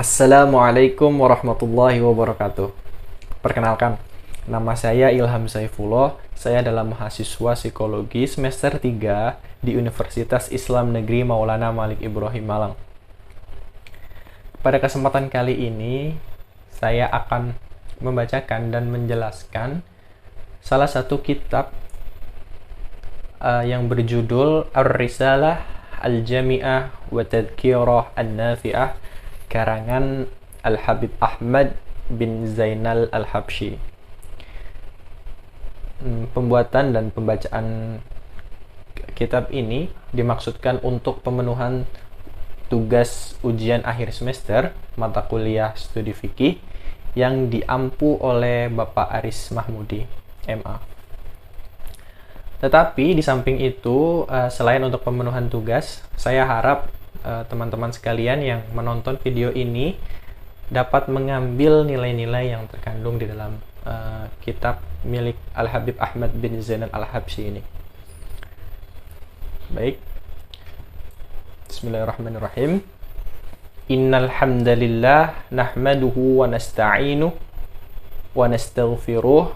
Assalamualaikum warahmatullahi wabarakatuh. Perkenalkan, nama saya Ilham Saifullah. Saya adalah mahasiswa psikologi semester 3 di Universitas Islam Negeri Maulana Malik Ibrahim Malang. Pada kesempatan kali ini, saya akan membacakan dan menjelaskan salah satu kitab yang berjudul Ar-Risalah Al-Jami'ah wa Tadhkirah An-Nafi'ah karangan Al-Habib Ahmad bin Zainal Al-Habsyi. Pembuatan dan pembacaan kitab ini dimaksudkan untuk pemenuhan tugas ujian akhir semester mata kuliah studi fikih yang diampu oleh Bapak Aris Mahmudi, MA. Tetapi di samping itu, selain untuk pemenuhan tugas, saya harap teman-teman sekalian yang menonton video ini dapat mengambil nilai-nilai yang terkandung di dalam kitab milik Al-Habib Ahmad bin Zainal Al-Habsyi ini. Baik. Bismillahirrahmanirrahim. Innal hamdalillah nahmaduhu wa nasta'inuhu wa nastaghfiruh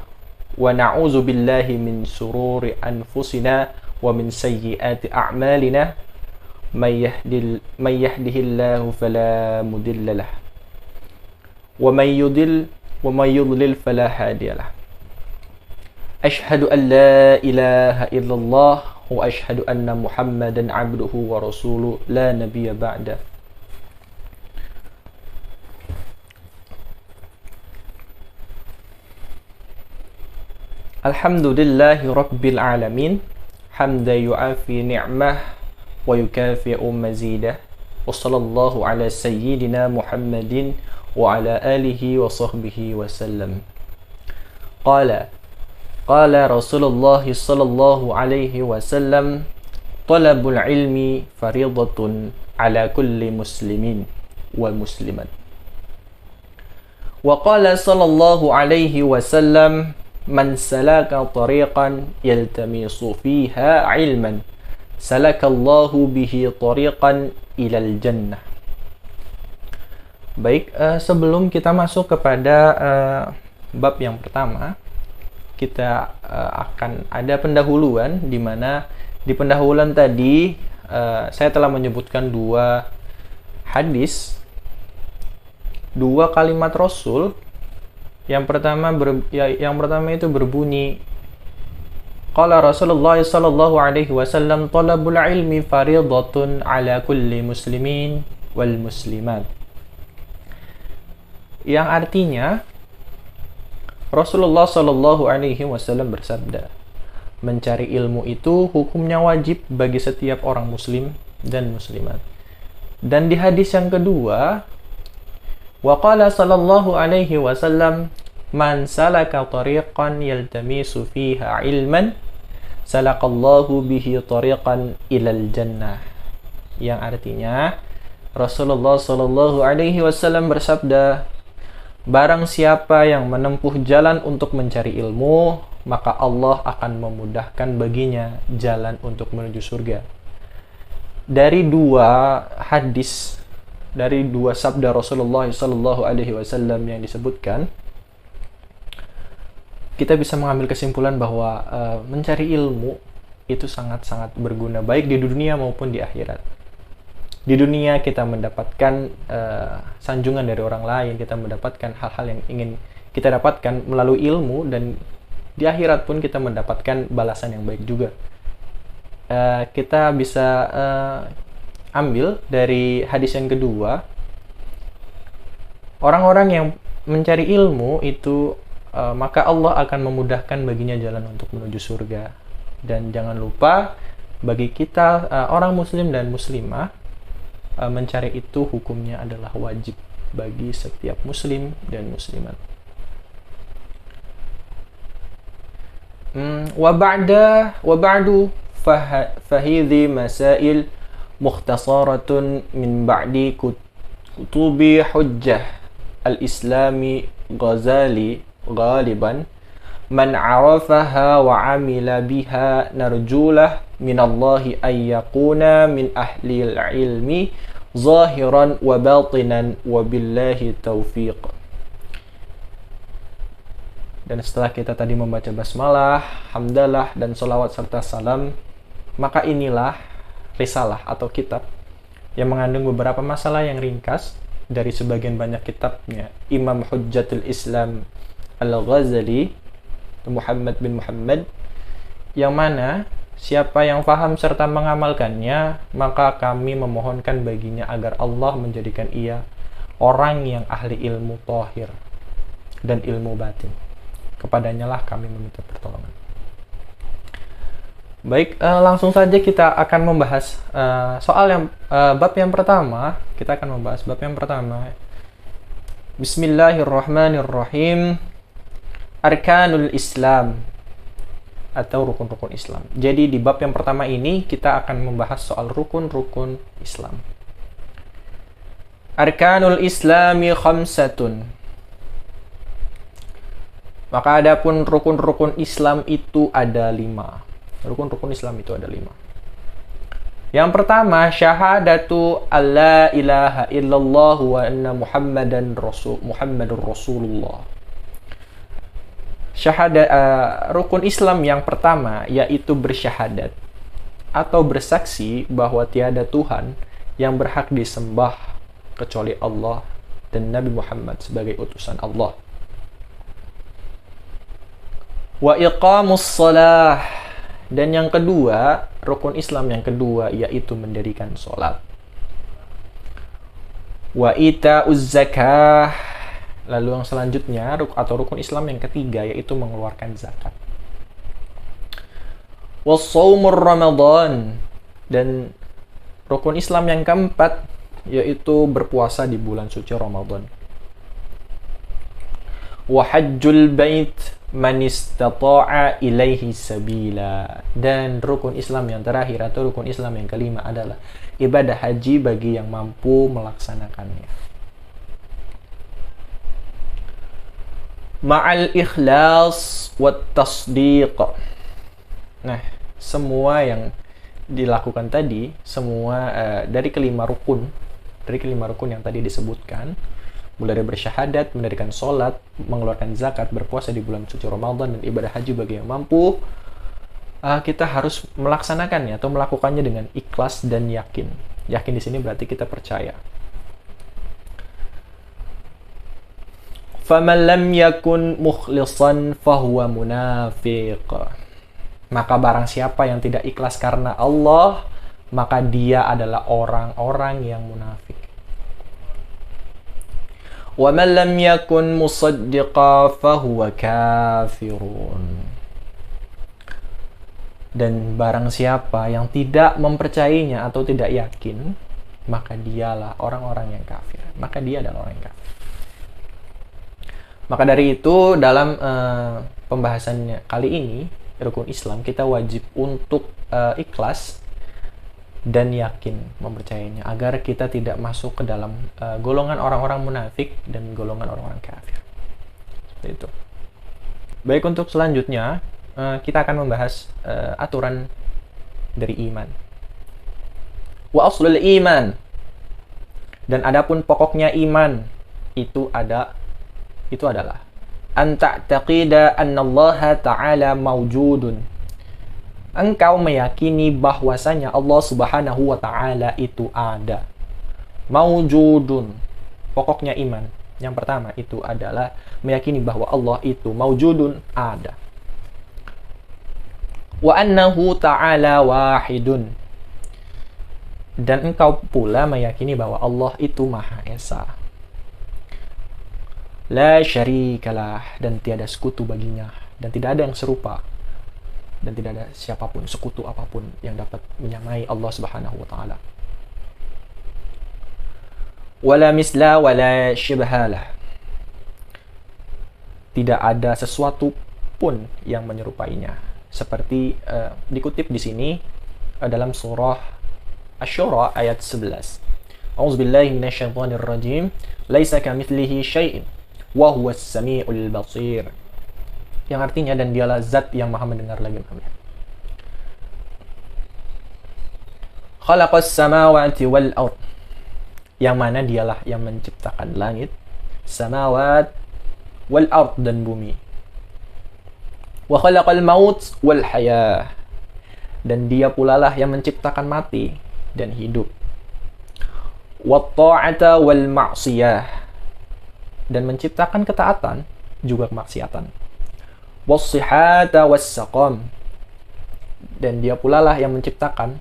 wa na'udzu billahi min sururi anfusina wa min sayyiati a'malina. من يهده الله فلا مضل له ومن يضلل فلا هادي له أشهد أن لا إله إلا الله وأشهد أن محمدا عبده ورسوله لا نبي بعده. الحمد لله رب العالمين حمدا يعافي نعمه ويكافئ مزيده وصلى الله على سيدنا محمد وعلى آله وصحبه وسلم. قال رسول الله صلى الله عليه وسلم طلب العلم فريضة على كل مسلم ومسلمة. وقال صلى الله عليه وسلم من سلك طريقا يلتمس فيها علما salakallahu bihi tariqan ilal jannah. Baik, sebelum kita masuk kepada bab yang pertama, kita akan ada pendahuluan, di mana di pendahuluan tadi saya telah menyebutkan dua hadis, dua kalimat Rasul. Yang pertama itu berbunyi, Qala Rasulullah sallallahu alaihi wasallam talabul ilmi faridatun ala kulli muslimin wal muslimat. Yang artinya Rasulullah sallallahu alaihi wasallam bersabda, mencari ilmu itu hukumnya wajib bagi setiap orang muslim dan muslimat. Dan di hadis yang kedua, wa qala sallallahu alaihi wasallam man salaka tariqan yaltamisu fiha ilman salakallahu bihi tariqan ilal jannah. Yang artinya Rasulullah sallallahu alaihi wasallam bersabda, barang siapa yang menempuh jalan untuk mencari ilmu, maka Allah akan memudahkan baginya jalan untuk menuju surga. Dari dua hadis, dari dua sabda Rasulullah sallallahu alaihi wasallam yang disebutkan, kita bisa mengambil kesimpulan bahwa mencari ilmu itu sangat-sangat berguna baik di dunia maupun di akhirat. Di dunia kita mendapatkan sanjungan dari orang lain, kita mendapatkan hal-hal yang ingin kita dapatkan melalui ilmu, dan di akhirat pun kita mendapatkan balasan yang baik juga. Kita bisa ambil dari hadis yang kedua, orang-orang yang mencari ilmu itu maka Allah akan memudahkan baginya jalan untuk menuju surga. Dan jangan lupa, bagi kita orang muslim dan muslimah, mencari itu hukumnya adalah wajib bagi setiap muslim dan muslimat. Wa ba'du fahidhi masail mukhtasaratun min ba'di kutubi hujjah al-islami Ghazali غالبا من عرفها وعمل بها نرجو له من الله أن يكون من أهل العلم zahiran wa batinan wa billahi taufiq. Dan setelah kita tadi membaca basmalah, hamdalah, dan sholawat serta salam, maka inilah risalah atau kitab yang mengandung beberapa masalah yang ringkas dari sebagian banyak kitabnya Imam Hujjatul Islam Al-Ghazali, Muhammad bin Muhammad, yang mana siapa yang faham serta mengamalkannya, maka kami memohonkan baginya agar Allah menjadikan ia orang yang ahli ilmu thahir dan ilmu batin. Kepadanya lah kami meminta pertolongan. Baik, langsung saja kita akan membahas bab yang pertama. Kita akan membahas bab yang pertama. Bismillahirrahmanirrahim. Arkanul Islam atau rukun-rukun Islam. Jadi di bab yang pertama ini kita akan membahas soal rukun-rukun Islam. Arkanul Islami khamsatun. Maka adapun rukun-rukun Islam itu ada 5. Rukun-rukun Islam itu ada 5. Yang pertama, syahadatu alla ilaha illallah wa anna Muhammadur Rasulullah. Rukun Islam yang pertama yaitu bersyahadat atau bersaksi bahwa tiada Tuhan yang berhak disembah kecuali Allah dan Nabi Muhammad sebagai utusan Allah. Wa iqamus shalah, dan yang kedua, rukun Islam yang kedua yaitu mendirikan sholat. Wa ita'uz zakah, lalu yang selanjutnya atau rukun Islam yang ketiga yaitu mengeluarkan zakat. Wa shaumur Ramadan, dan rukun Islam yang keempat yaitu berpuasa di bulan suci Ramadan. Wa hajjul bait man istata'a ilaihi sabila, dan rukun Islam yang terakhir atau rukun Islam yang kelima adalah ibadah haji bagi yang mampu melaksanakannya. Ma'al ikhlas wat tasdiq. Nah, semua yang dilakukan tadi, semua dari kelima rukun yang tadi disebutkan, mulai dari bersyahadat, mendirikan sholat, mengeluarkan zakat, berpuasa di bulan suci Ramadan, dan ibadah haji bagi yang mampu, kita harus melaksanakannya atau melakukannya dengan ikhlas dan yakin. Yakin di sini berarti kita percaya. Faman lam yakun mukhlisan fahuwa munafiq. Maka barang siapa yang tidak ikhlas karena Allah, maka dia adalah orang-orang yang munafik. وَمَنْ لَمْ يَكُنْ مُصَدِّقًا فَهُوَ كَافِرٌ. Dan barang siapa yang tidak mempercayainya atau tidak yakin, maka dialah orang-orang yang kafir. Maka dia adalah orang yang kafir. Maka dari itu dalam pembahasannya kali ini, rukun Islam, kita wajib untuk ikhlas dan yakin mempercayainya agar kita tidak masuk ke dalam golongan orang-orang munafik dan golongan orang-orang kafir. Seperti itu. Baik, untuk selanjutnya kita akan membahas aturan dari iman. Wa aslul iman, dan adapun pokoknya iman itu adalah an ta'taqida anna Allah ta'ala mawjudun. Engkau meyakini bahwasanya Allah Subhanahu wa Ta'ala itu ada. Maujudun. Pokoknya iman yang pertama itu adalah meyakini bahwa Allah itu maujudun, ada. Wa annahu ta'ala wahidun. Dan engkau pula meyakini bahwa Allah itu Maha Esa. La syarikalah, dan tiada sekutu baginya, dan tidak ada yang serupa, dan tidak ada siapapun, sekutu apapun yang dapat menyamai Allah Subhanahu wa Ta'ala. Wala misla wala syibhalah. Tidak ada sesuatu pun yang menyerupainya. Seperti dikutip di sini dalam surah Asy-Syura ayat 11. A'udzubillahi minasyaitonirrajim. Laisa kamitslihi syai'un wa huwas samiul basir. Yang artinya, dan dialah zat yang maha mendengar lagi maha melihat. Khalaqas samawati wal ard. yang mana dialah yang menciptakan langit, samawat, wal ard dan bumi. Wa khalaqal maut wal hayah, dan dia pula lah yang menciptakan mati dan hidup. Wat ta'ata wal ma'siyah, dan menciptakan ketaatan juga kemaksiatan. Was sihata was saqam, dan dia pula lah yang menciptakan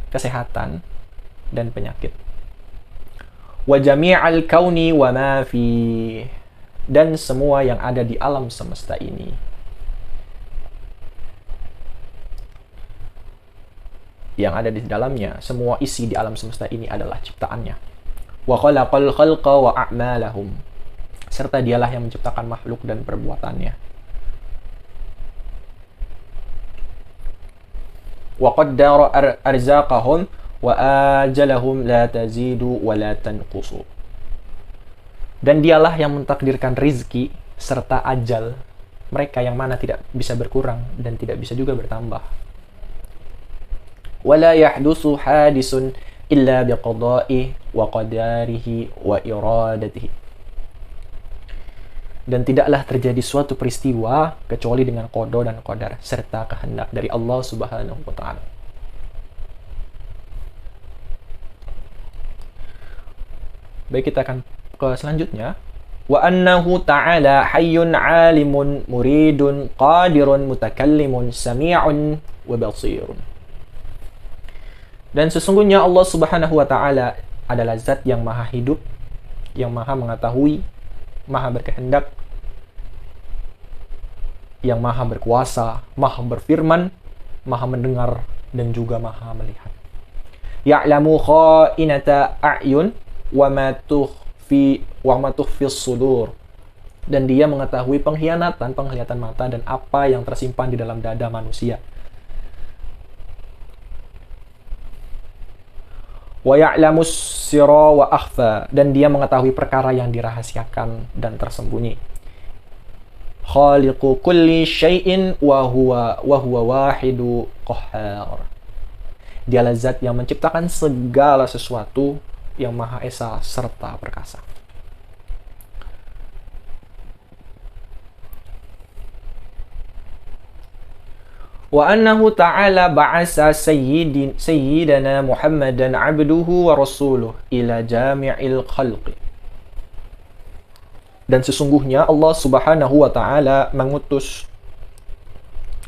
kesehatan dan penyakit. Wa jami'al kauni wa ma fi, dan semua yang ada di alam semesta ini. Yang ada di dalamnya, semua isi di alam semesta ini adalah ciptaannya. Wa khalaqal khalqa wa a'malahum, serta dialah yang menciptakan makhluk dan perbuatannya. Wa qaddara arzaqahum wa ajalahum la tazidu wa la tanqusu, dan dialah yang mentakdirkan rizki serta ajal mereka yang mana tidak bisa berkurang dan tidak bisa juga bertambah. Wala yahdusu hadisun illa biqada'i wa qadarihi wa iradatihi, dan tidaklah terjadi suatu peristiwa kecuali dengan qada dan qadar serta kehendak dari Allah Subhanahu wa taala. Baik, kita akan ke selanjutnya. Wa annahu ta'ala hayyun 'alimun muridun qadirun mutakallimun sami'un wa basirun. Dan sesungguhnya Allah Subhanahu wa taala adalah zat yang maha hidup, yang maha mengetahui, maha berkehendak, yang maha berkuasa, maha berfirman, maha mendengar, dan juga maha melihat. Ya'lamu kha'inata a'yun wa ma tukhfi sudur, dan dia mengetahui penglihatan mata dan apa yang tersimpan di dalam dada manusia. Wa ya'lamu sirra wa akhfa, dan dia mengetahui perkara yang dirahasiakan dan tersembunyi. Khaliqu kulli syai'in wa huwa wahidu qahhar, dialah zat yang menciptakan segala sesuatu, yang maha esa serta perkasa. Wa annahu ta'ala ba'asa sayyidana Muhammadan abduhu wa rasuluh ila jami'il khalqi, dan sesungguhnya Allah Subhanahu wa taala mengutus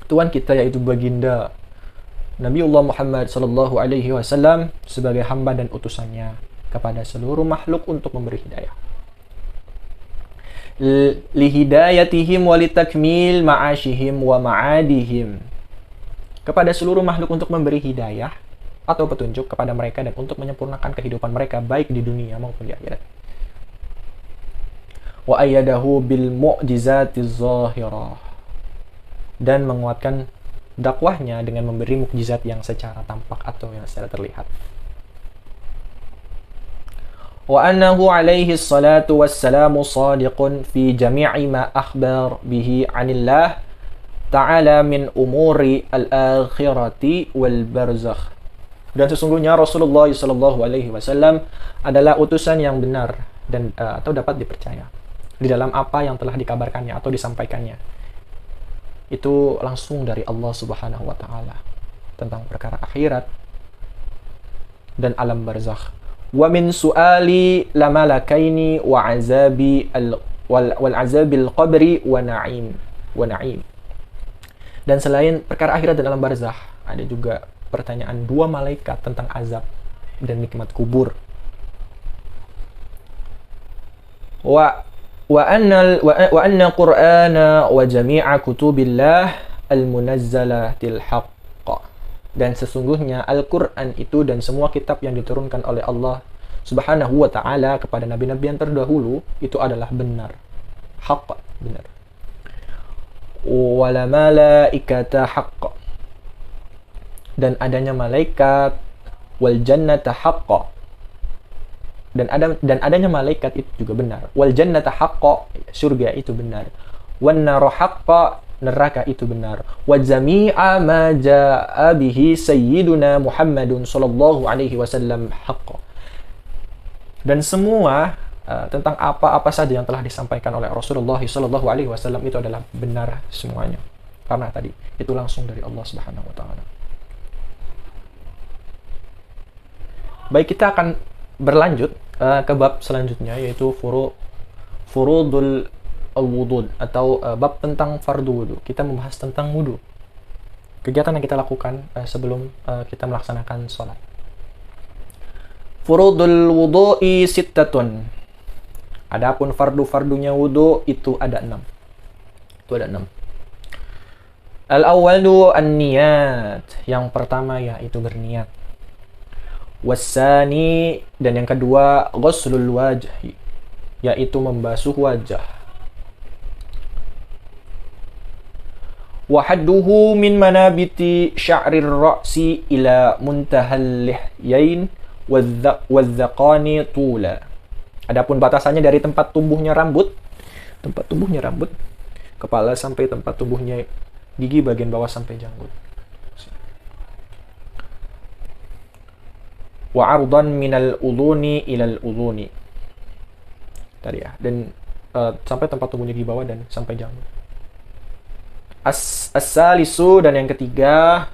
Tuhan kita, yaitu baginda Nabiullah Muhammad sallallahu alaihi wasallam, sebagai hamba dan utusannya kepada seluruh makhluk untuk memberi hidayah. Lihidayatihim walitakmil ma'ashihim wa ma'adihim, kepada seluruh makhluk untuk memberi hidayah atau petunjuk kepada mereka dan untuk menyempurnakan kehidupan mereka baik di dunia maupun di akhirat. Wa ayyadahu bil mu'jizatiz zahirah, dan menguatkan dakwahnya dengan memberi mukjizat yang secara tampak atau yang secara terlihat. Wa annahu alaihi salatu wassalamu sadiqun fi jami'i ma akhbar bihi 'anillah ta'ala min umuri al-akhirati wal barzakh, dan sesungguhnya Rasulullah sallallahu alaihi wasallam adalah utusan yang benar dan atau dapat dipercaya di dalam apa yang telah dikabarkannya atau disampaikannya itu langsung dari Allah Subhanahu wa taala tentang perkara akhirat dan alam barzakh. Wa min su'ali lamalakaini wa azabi wal azabil qabri wa na'im. Dan selain perkara akhirat dan alam barzakh, ada juga pertanyaan dua malaikat tentang azab dan nikmat kubur. Wa anna Qur'ana wa jami'a kutubillah al-munazzalatil haqq, dan sesungguhnya Al-Quran itu dan semua kitab yang diturunkan oleh Allah Subhanahu wa ta'ala kepada nabi-nabi yang terdahulu itu adalah benar, haqq, benar. Wala malaikata haqq, dan adanya malaikat, wal jannata haqq, dan adanya malaikat itu juga benar. Wal jannata haqq, surga itu benar. Wan nar haqq, neraka itu benar. Wa jami'a ma jaa'a bihi sayyiduna Muhammadun sallallahu alaihi wasallam haqq, Dan semua tentang apa-apa saja yang telah disampaikan oleh Rasulullah SAW itu adalah benar semuanya. Karena tadi itu langsung dari Allah Subhanahu wa taala. Baik, kita akan berlanjut ke bab selanjutnya, yaitu furudul al-wudud, atau bab tentang fardu wudu. Kita membahas tentang wudu. Kegiatan yang kita lakukan sebelum kita melaksanakan sholat. Furudul wudu'i sittatun. Adapun fardu-fardunya wudu itu ada 6. Itu ada 6. Al-awwalu an-niyat. Yang pertama yaitu berniat. Wasani, dan yang kedua ghuslul wajhi, yaitu membasuh wajah. Wa hadduhu min manabiti sya'rir ra'si ila muntahal lihyain wadh-dhaqani tula. Adapun batasannya dari tempat tumbuhnya rambut, kepala sampai tempat tumbuhnya gigi bagian bawah sampai janggut. Wa ardan minal udhuni ilal udhuni. Tadi ya, dan sampai tempat tumbuhnya gigi bawah dan sampai janggut. As-salisu, dan yang ketiga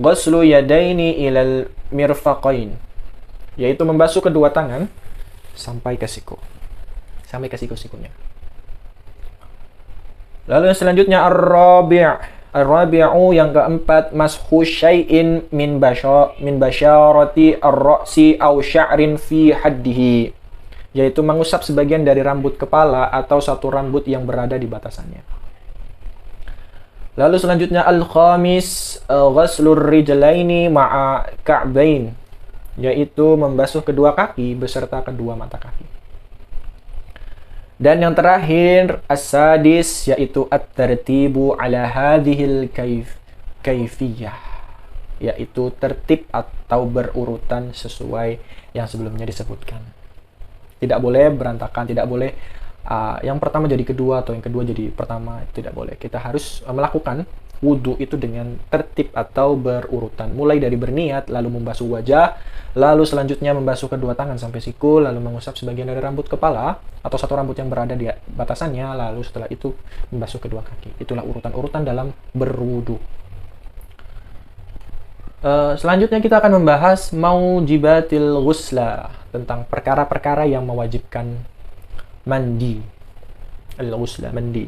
ghuslu yadaini ilal mirfaqain, yaitu membasuh kedua tangan sampai ke siku. Sampai ke siku-sikunya. Lalu yang selanjutnya ar-rabi'u, yang keempat mashu syai'in min basyarati ar-ra'si aw sya'rin fi haddihi, yaitu mengusap sebagian dari rambut kepala atau satu rambut yang berada di batasannya. Lalu selanjutnya al-khamis ghuslur rijlaini ma'a ka'bain, yaitu membasuh kedua kaki beserta kedua mata kaki. Dan yang terakhir as-sadis, yaitu at-tartibu ala hadhil kaifiyah, yaitu tertib atau berurutan sesuai yang sebelumnya disebutkan. Tidak boleh berantakan, tidak boleh yang pertama jadi kedua atau yang kedua jadi pertama, tidak boleh. Kita harus melakukan wudhu itu dengan tertib atau berurutan. Mulai dari berniat, lalu membasuh wajah, lalu selanjutnya membasuh kedua tangan sampai siku, lalu mengusap sebagian dari rambut kepala atau satu rambut yang berada di batasannya, lalu setelah itu membasuh kedua kaki. Itulah urutan-urutan dalam berwudhu. Selanjutnya kita akan membahas maujibatil ghusla, tentang perkara-perkara yang mewajibkan mandi. Al-ghusla, mandi.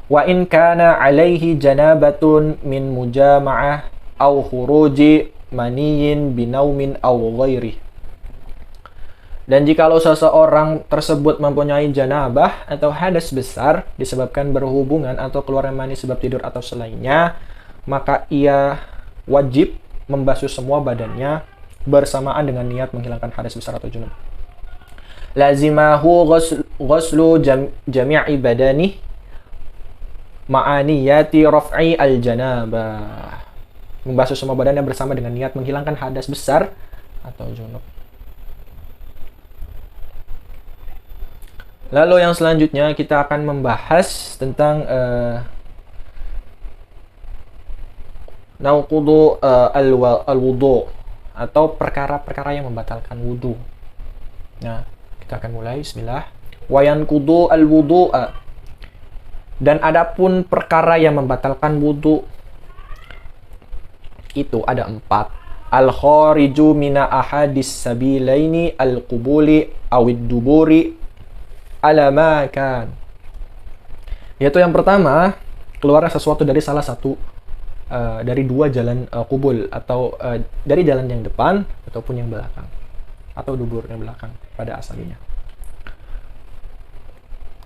Wa in kana alaihi janabatun min mujama'ah aw khuruji maniyin binaumin aw ghairi. Dan jikalau seseorang tersebut mempunyai janabah atau hadas besar disebabkan berhubungan atau keluar mani sebab tidur atau selainnya, maka ia wajib membasuh semua badannya bersamaan dengan niat menghilangkan hadas besar atau junub. Lazimahu ghuslu jami'i badani ma'aniyati raf'i al-janabah. Membasuh semua badannya bersama dengan niat menghilangkan hadas besar atau junub. Lalu yang selanjutnya kita akan membahas tentang nauqudu al-wudu, atau perkara-perkara yang membatalkan wudu. Nah, kita akan mulai. Bismillah. Wa yanqudu al-wudu'a, dan adapun perkara yang membatalkan wudu itu ada 4. Al-khariju mina ahadis sabilaini al-qubuli awid duburi ala ma kan, yaitu yang pertama keluar sesuatu dari salah satu dari dua jalan kubul, atau dari jalan yang depan ataupun yang belakang, atau dubur yang belakang pada asalnya.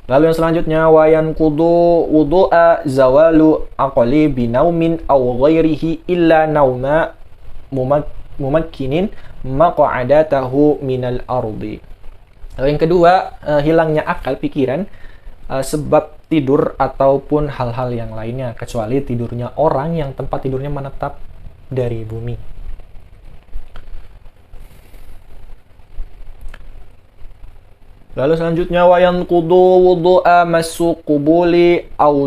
Lalu yang selanjutnya wayan kudu wudu'a zawalu aqli binaumin aw ghairihi illa nauma mumakkinin maq'adatahu minal ardi. Lalu yang kedua, hilangnya akal pikiran sebab tidur ataupun hal-hal yang lainnya, kecuali tidurnya orang yang tempat tidurnya menetap dari bumi. Lalu selanjutnya wayan kudu wudu'a masu qubuli au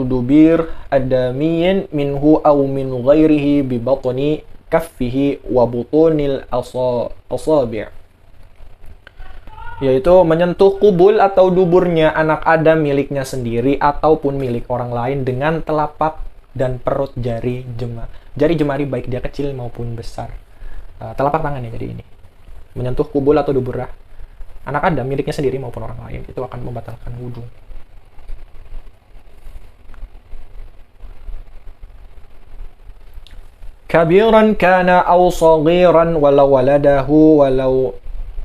dubir adamiyin minhu au min ghairihi bi batni kaffihi wa butunil asabi'. Yaitu menyentuh kubul atau duburnya anak Adam miliknya sendiri ataupun milik orang lain dengan telapak dan perut jari jemari baik dia kecil maupun besar. Telapak tangan ya, jadi ini. Menyentuh kubul atau dubur anak Adam miliknya sendiri maupun orang lain itu akan membatalkan wudhu. Kabiran kana aw saghiran walau waladahu walau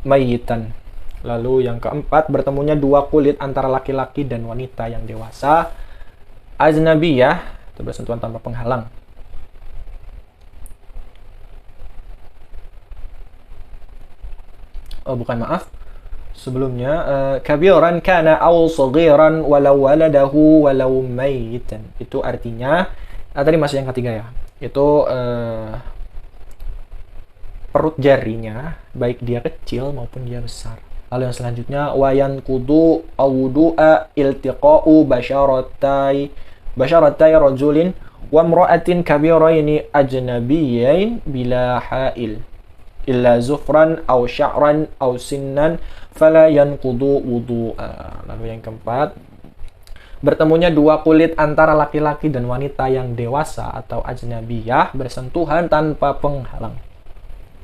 mayitan. Lalu yang keempat, bertemunya dua kulit antara laki-laki dan wanita yang dewasa. Ajnabiyah, itu bersentuhan tanpa penghalang. Oh, bukan, maaf. Sebelumnya, kabiran kana aw saghiran walau waladahu walau mayitan. Itu artinya, tadi masih yang ketiga ya. Itu perut jarinya, baik dia kecil maupun dia besar. Lalu yang selanjutnya, wayan kudu awudu'a iltiqa'u basyaratai rajulin wa mra'atin kabiraini ajnabiyyain bila ha'il illa zufran aw sya'ran aw sinnan fala yanqudu wudu'a. Lalu yang keempat, bertemunya dua kulit antara laki-laki dan wanita yang dewasa atau ajnabiyah bersentuhan tanpa penghalang,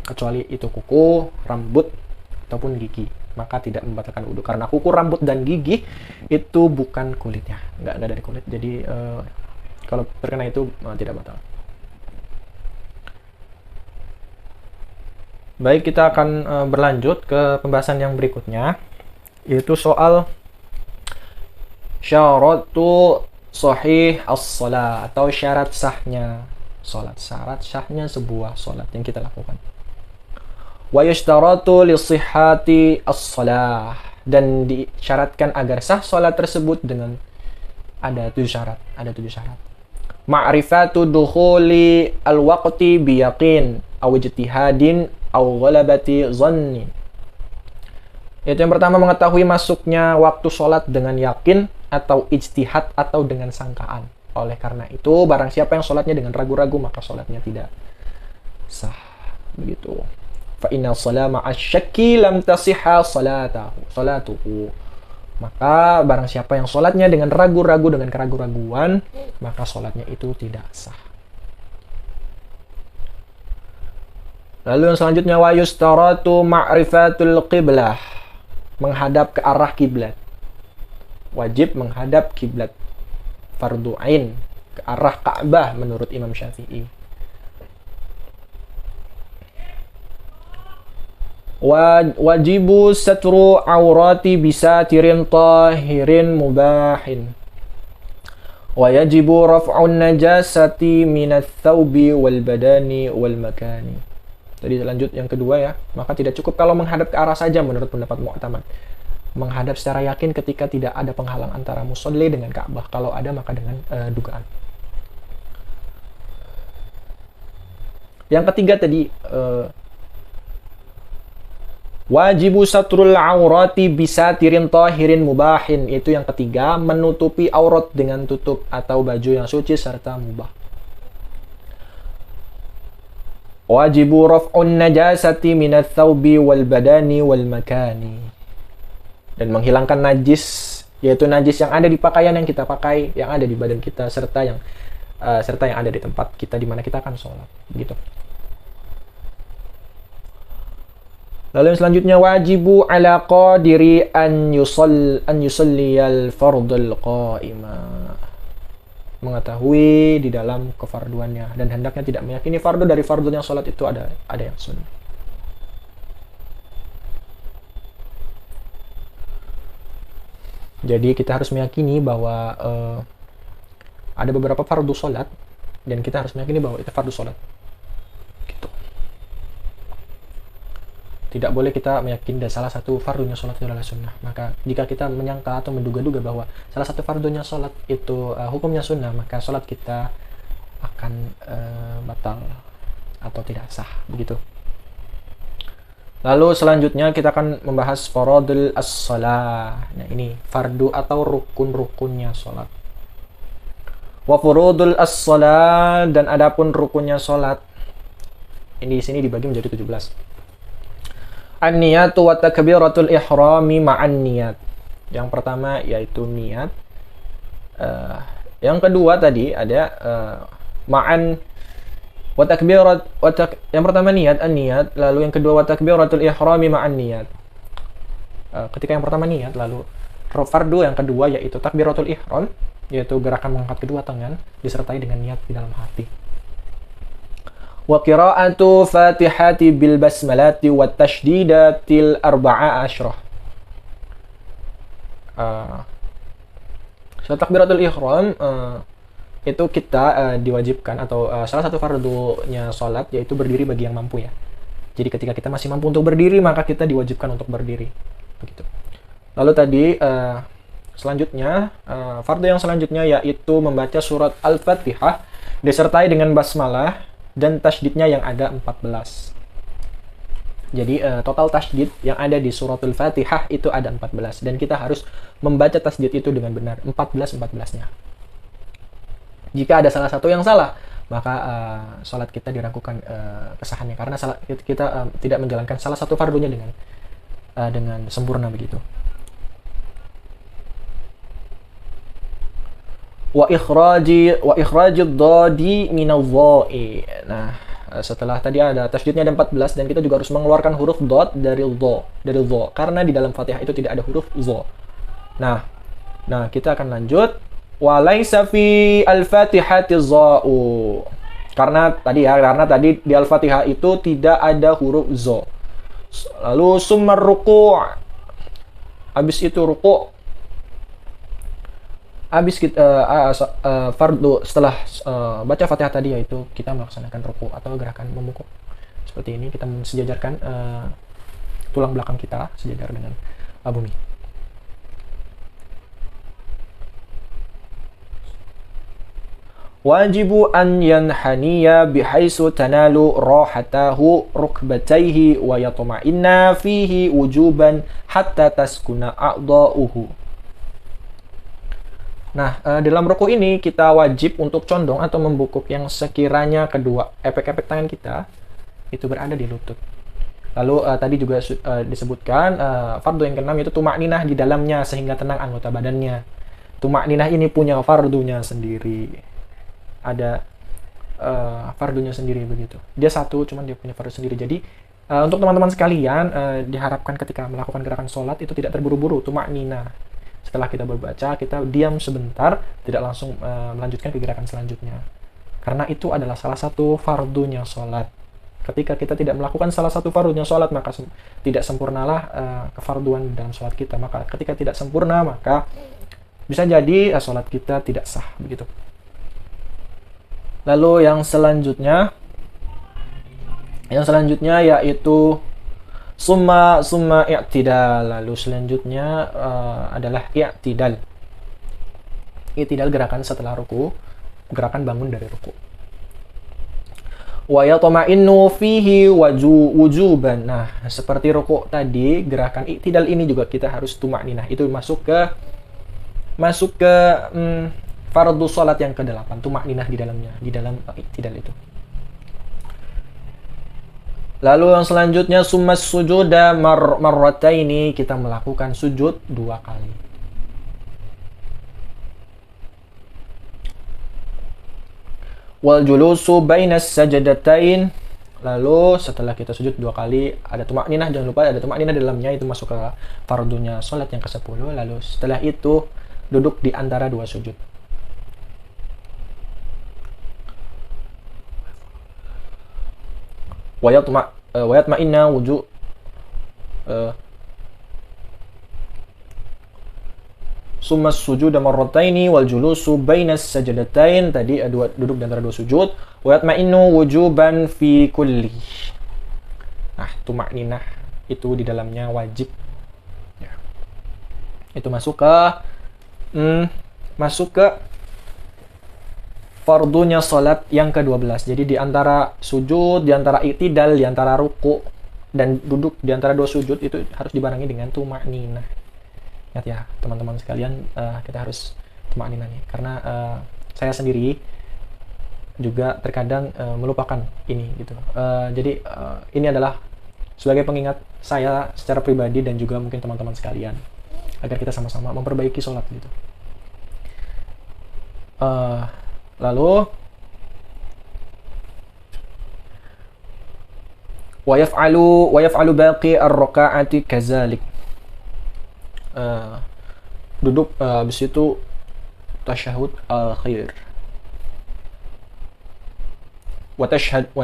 kecuali itu kuku, rambut, ataupun gigi, maka tidak membatalkan wudhu. Karena kuku, rambut, dan gigi itu bukan kulitnya, nggak dari kulit. Jadi kalau terkena itu tidak batal. Baik, kita akan berlanjut ke pembahasan yang berikutnya, yaitu soal syaratu sahih as-shalah atau syarat sahnya salat, syarat sahnya sebuah salat yang kita lakukan. Wa yushtaratu li sihhati as-shalah, dan disyaratkan agar sah salat tersebut dengan ada 7 syarat. Ma'rifatu dukhuli al-waqti biyaqin aw ijtihadin aw ghalabati dhannin. Yaitu yang pertama, mengetahui masuknya waktu salat dengan yakin atau ijtihad atau dengan sangkaan. Oleh karena itu, barang siapa yang salatnya dengan ragu-ragu, maka salatnya tidak sah. Begitu. Fa inna shalama asy-syakki lam tasihha salatuhu. Maka barang siapa yang salatnya dengan ragu-ragu, dengan keraguan-raguan, maka salatnya itu tidak sah. Lalu yang selanjutnya, wa yustaratu ma'rifatul qiblah, menghadap ke arah kiblat. Wajib menghadap kiblat, fardu ain, ke arah Ka'bah menurut Imam Syafi'i. Wajibu satru aurati bisatirin tahirin mubahin. Wa yajibu raf'un najasati minats thawbi wal badani wal makani. Tadi lanjut yang kedua ya. Maka tidak cukup kalau menghadap ke arah saja menurut pendapat mu'tamad. Menghadap secara yakin ketika tidak ada penghalang antara musolli dengan Ka'bah. Kalau ada maka dengan dugaan. Yang ketiga tadi, wajibu satrul aurati bisatirin tahirin mubahin. Itu yang ketiga, menutupi aurat dengan tutup atau baju yang suci serta mubah. Wajibu raf'un najasati minats thawbi wal badani wal makani. Dan menghilangkan najis, yaitu najis yang ada di pakaian yang kita pakai, yang ada di badan kita, serta yang ada di tempat kita di mana kita akan sholat. Begitu. Lalu yang selanjutnya, wajibu ala qadiri an yusalliyal fardul qa'ima. Mengetahui di dalam kefarduannya dan hendaknya tidak meyakini fardu dari fardu yang sholat itu ada yang sunnah. Jadi kita harus meyakini bahwa ada beberapa fardu sholat dan kita harus meyakini bahwa itu fardu sholat. Gitu. Tidak boleh kita meyakini salah satu fardunya sholat itu adalah sunnah. Maka jika kita menyangka atau menduga-duga bahwa salah satu fardunya sholat itu hukumnya sunnah, maka sholat kita akan batal atau tidak sah. Begitu. Lalu selanjutnya kita akan membahas faradul as-shalah. Nah, ini fardu atau rukun-rukunnya sholat. Wa furudul as-shalah, dan adapun rukunnya sholat. Ini di sini dibagi menjadi 17. An-niyatu wa takbiratul ihrami ma'an niyat. Yang pertama yaitu niat. Yang kedua tadi ada ma'an wa takbirat yang pertama niat, an-niyat, lalu yang kedua wa takbiratul ihrami ma'an niyat. Ketika yang pertama niat, lalu fardu yang kedua yaitu takbiratul ihram, yaitu gerakan mengangkat kedua tangan disertai dengan niat di dalam hati. Wa qira'atu fatihati bil basmalati wa tashdidatil arba'a asyrah. Takbiratul ihram itu kita diwajibkan atau salah satu fardunya sholat yaitu berdiri bagi yang mampu ya. Jadi ketika kita masih mampu untuk berdiri maka kita diwajibkan untuk berdiri. Begitu. Lalu tadi selanjutnya fardu yang selanjutnya yaitu membaca surat Al-Fatihah disertai dengan basmalah dan tasydidnya yang ada 14. Jadi total tasydid yang ada di suratul Fatihah itu ada 14 dan kita harus membaca tasydid itu dengan benar 14-14-nya. Jika ada salah satu yang salah, maka sholat kita diragukan kesahannya karena kita tidak menjalankan salah satu fardunya dengan sempurna begitu. Wa ikhrajid dadi minadh-dha'i. Nah, setelah tadi ada tasydidnya ada 14 dan kita juga harus mengeluarkan huruf dad dari dha karena di dalam Fatihah itu tidak ada huruf dha. Nah, kita akan lanjut wa laisa fi al-Fatihati dha'u. Karena tadi di Al-Fatihah itu tidak ada huruf dha. Lalu summar ruku'. Habis itu ruku'. Habis kita fardu setelah baca Fatihah tadi yaitu kita melaksanakan ruku atau gerakan membungkuk seperti ini, kita sejajarkan tulang belakang kita sejajar dengan bumi. Wajibu an yanhaniya bihaisu tanalu rahatahu rukbatayhi wa yatma'inna fihi wujuban hatta taskuna a'dha'uhu. Nah, dalam ruku ini kita wajib untuk condong atau membungkuk yang sekiranya kedua efek-efek tangan kita itu berada di lutut. Lalu tadi juga disebutkan fardu yang keenam itu tumakninah di dalamnya sehingga tenang anggota badannya. Tumakninah ini punya fardunya sendiri. Ada fardunya sendiri begitu. Dia satu, cuman dia punya fardu sendiri. Jadi untuk teman-teman sekalian diharapkan ketika melakukan gerakan sholat itu tidak terburu-buru, tumakninah. Setelah kita berbaca, kita diam sebentar, tidak langsung melanjutkan ke gerakan selanjutnya. Karena itu adalah salah satu fardunya sholat. Ketika kita tidak melakukan salah satu fardunya sholat, maka tidak sempurnalah kefarduan dalam sholat kita. Maka ketika tidak sempurna, maka bisa jadi sholat kita tidak sah. Begitu. Lalu yang selanjutnya yaitu summa i'tidal. Lalu selanjutnya adalah i'tidal. I'tidal gerakan setelah ruku, gerakan bangun dari ruku. Wa yatma'innu fihi wujuban. Nah, seperti ruku tadi, gerakan i'tidal ini juga kita harus tumakninah. Itu masuk ke fardu salat yang ke-8, tumakninah di dalam i'tidal itu. Lalu yang selanjutnya summas sujuda marrataini, kita melakukan sujud 2 kali. Wal julusu bainas sajadatain. Lalu setelah kita sujud 2 kali ada tumakninah, jangan lupa ada tumakninah di dalamnya, itu masuk ke fardunya salat yang ke-10. Lalu setelah itu duduk di antara 2 sujud. Wa yatma'inna summa sujuda marrataini wal julusu bainas sajadatain. Tadi duduk di antara 2 sujud. Wa yatma'innu wujuban fi kulli. Nah, tumakninah itu di dalamnya wajib. Ya. Itu masuk ke fardunya salat yang ke-12. Jadi di antara sujud, di antara i'tidal, di antara ruku dan duduk di antara 2 sujud itu harus dibarengi dengan tumakninah. Ingat ya, teman-teman sekalian, kita harus tumakninah nih. Karena saya sendiri juga terkadang melupakan ini gitu. Jadi ini adalah sebagai pengingat saya secara pribadi dan juga mungkin teman-teman sekalian, agar kita sama-sama memperbaiki sholat gitu. Lalu wa yaf'alu baqi ar-raka'ati kadzalik. Duduk habis itu tasyahud akhir. Watashahud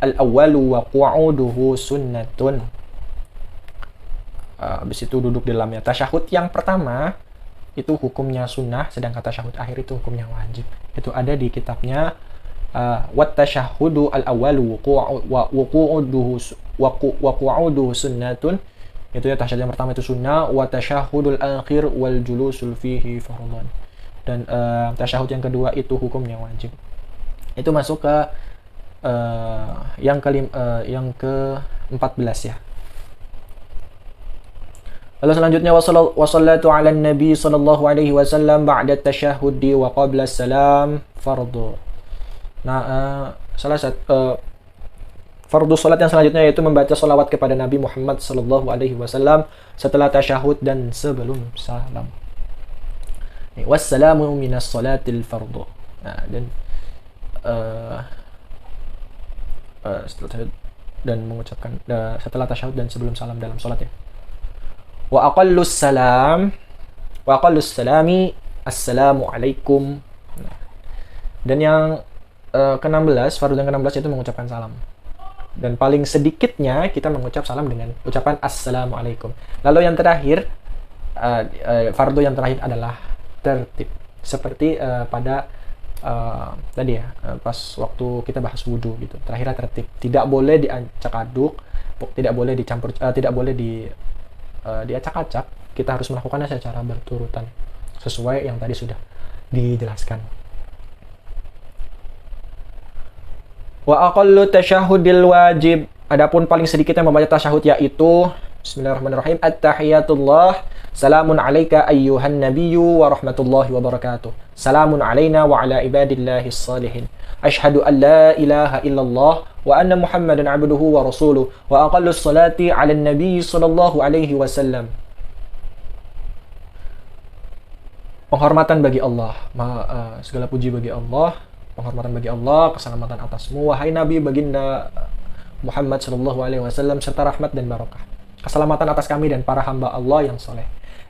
al-awwalu wa qu'uduhu sunnatun. Habis itu duduk di dalamnya. Tasyahud yang pertama itu hukumnya sunnah, sedangkan tasyahud akhir itu hukumnya wajib. Itu ada di kitabnya watashahhudu al-awwalu wa qu'uduhu sunnatun. Itu ya, tasyahud yang pertama itu sunnah, wa tasyahhudul akhir wal julusul fihi fardhan. Dan tasyahud yang kedua itu hukumnya wajib. Itu masuk ke yang ke-14 ya. Lalu selanjutnya wasallatu ala nabi sallallahu alaihi wasallam ba'da tasyahhudi wa qabla salam fardhu. Nah, salah satu fardu salat yang selanjutnya yaitu membaca salawat kepada Nabi Muhammad sallallahu alaihi wasallam setelah tasyahud dan sebelum salam. Wassalamu minas salatil fardhu. Nah, dan dan mengucapkan setelah tasyahud dan sebelum salam dalam salat ya. Wa aqallus salami assalamu alaikum. Nah, dan yang ke-16, fardu yang ke-16 itu mengucapkan salam. Dan paling sedikitnya kita mengucap salam dengan ucapan assalamu alaikum. Lalu yang terakhir, fardu yang terakhir adalah tertib. Seperti pada tadi ya, pas waktu kita bahas wudhu gitu. Terakhirnya tertib. Tidak boleh diacak-aduk, tidak boleh dicampur, tidak boleh diacak-acak. Kita harus melakukannya secara berturutan sesuai yang tadi sudah dijelaskan. Wa aqallu tasyahudil wajib. Adapun paling sedikitnya membaca tasyahud yaitu bismillahirrahmanirrahim at-tahiyatullah salamun alayka ayyuhan nabiyyu wa rahmatullahi wa barakatuh. Salamun alayna wa ala ibadillahis salihin. Ashhadu an la ilaha illallah wa anna Muhammadan abduhu wa rasuluh wa aqallus salati 'ala an-nabiy sallallahu alaihi wasallam. Penghormatan bagi Allah, segala puji bagi Allah, penghormatan bagi Allah, keselamatan atasmu wahai Nabi baginda Muhammad sallallahu alaihi wasallam serta rahmat dan barakah. Keselamatan atas kami dan para hamba Allah yang soleh.